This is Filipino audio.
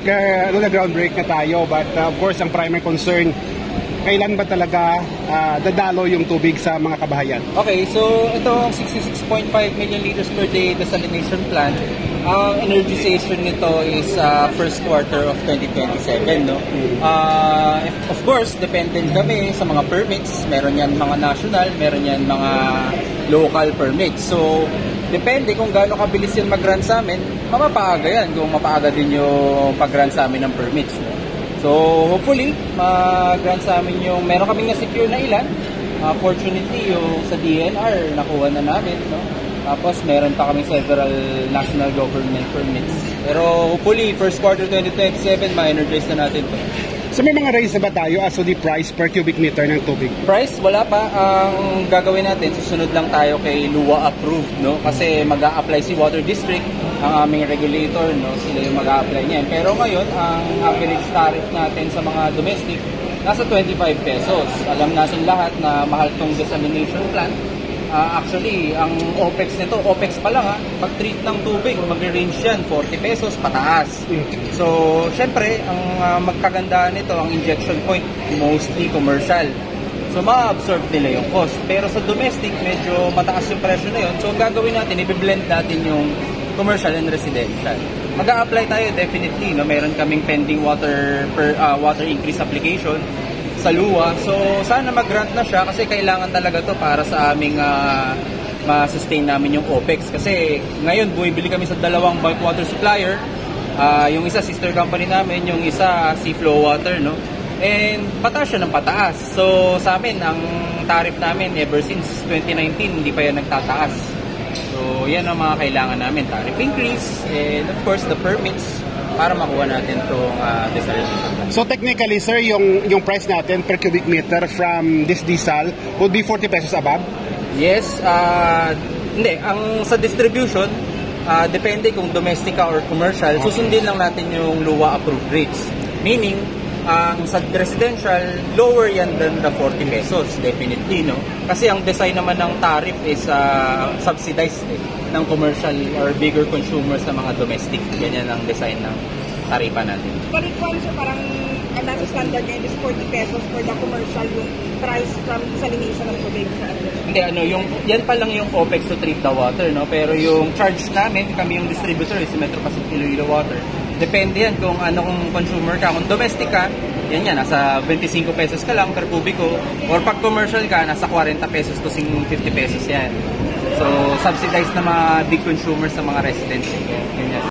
Groundbreak na tayo, but of course ang primary concern, kailan ba talaga dadalo yung tubig sa mga kabahayan? Okay, so ito ang 66.5 million liters per day desalination plant. Ang energization nito is first quarter of 2027, no? Of course, dependent kami sa mga permits. Meron yan mga national, meron yan mga local permits. So, depende kung gaano kabilis yan mag-run sa amin, mapapaaga yan kung mapaaga din yung pag-run sa amin ng permits, no? So, hopefully, mag-run sa amin yung meron kaming na-secure na ilan. Fortunately, yung sa DNR, nakuha na namin, no? Tapos, meron pa kami several national government permits. Pero, hopefully, first quarter 2027, ma-energize na natin to. So, may mga raise na ba tayo as to the price per cubic meter ng tubig? Price, wala pa. Ang gagawin natin, susunod lang tayo kay LUA approved, no? Kasi mag-a-apply si Water District, ang aming regulator, no? Sila yung mag-a-apply niyan. Pero ngayon, ang average tariff natin sa mga domestic, nasa 25 pesos. Alam natin lahat na mahal tong desalination plant. Actually, ang OPEX nito, OPEX pa lang pag-treat ng tubig, mag-range yan, 40 pesos pataas. So, syempre, ang magkagandaan nito, ang injection point, mostly commercial. So, ma-absorb nila yung cost. Pero sa domestic, medyo mataas yung presyo na yun. So, ang gagawin natin, i-blend natin yung commercial and residential. Mag-a-apply tayo definitely, no? Meron kaming pending water increase application sa LUA. So, sana mag-grant na siya kasi kailangan talaga to para sa aming ma-sustain namin yung OPEX. Kasi ngayon, bumibili kami sa dalawang bulk water supplier. Yung isa, sister company namin, yung isa, Seaflow Water, no? And pataas siya ng pataas. So, sa amin, ang tariff namin ever since 2019, hindi pa yan nagtataas. So, yan ang mga kailangan namin. Tariff increase, and of course, the permits para makuha natin itong desalination. So technically, sir, yung price natin per cubic meter from this diesel would be 40 pesos above? Yes. Hindi. Ang sa distribution, depende kung domestic or commercial, susundin lang natin yung LUA approved rates. Meaning, ang sa residential, lower yan than the 40 pesos, definitely, no? Kasi ang design naman ng tariff is subsidized ng commercial or bigger consumers sa mga domestic. Ganyan ang design ng tarifa natin. But it comes parang nasa standard niya is 40 pesos for the commercial yung price from desalination ng tubig sa ano? Hindi, yan pa lang yung OPEX to treat the water, no? Pero yung charge namin, kami yung distributor, si Metro Pacific Iloilo Water. Depende yan kung anong consumer ka. Kung domestic ka, yan, nasa 25 pesos ka lang per kubiko. Or pag commercial ka, nasa 40 pesos to 50 pesos yan. So, subsidized na mga big consumers sa mga residents. Yan.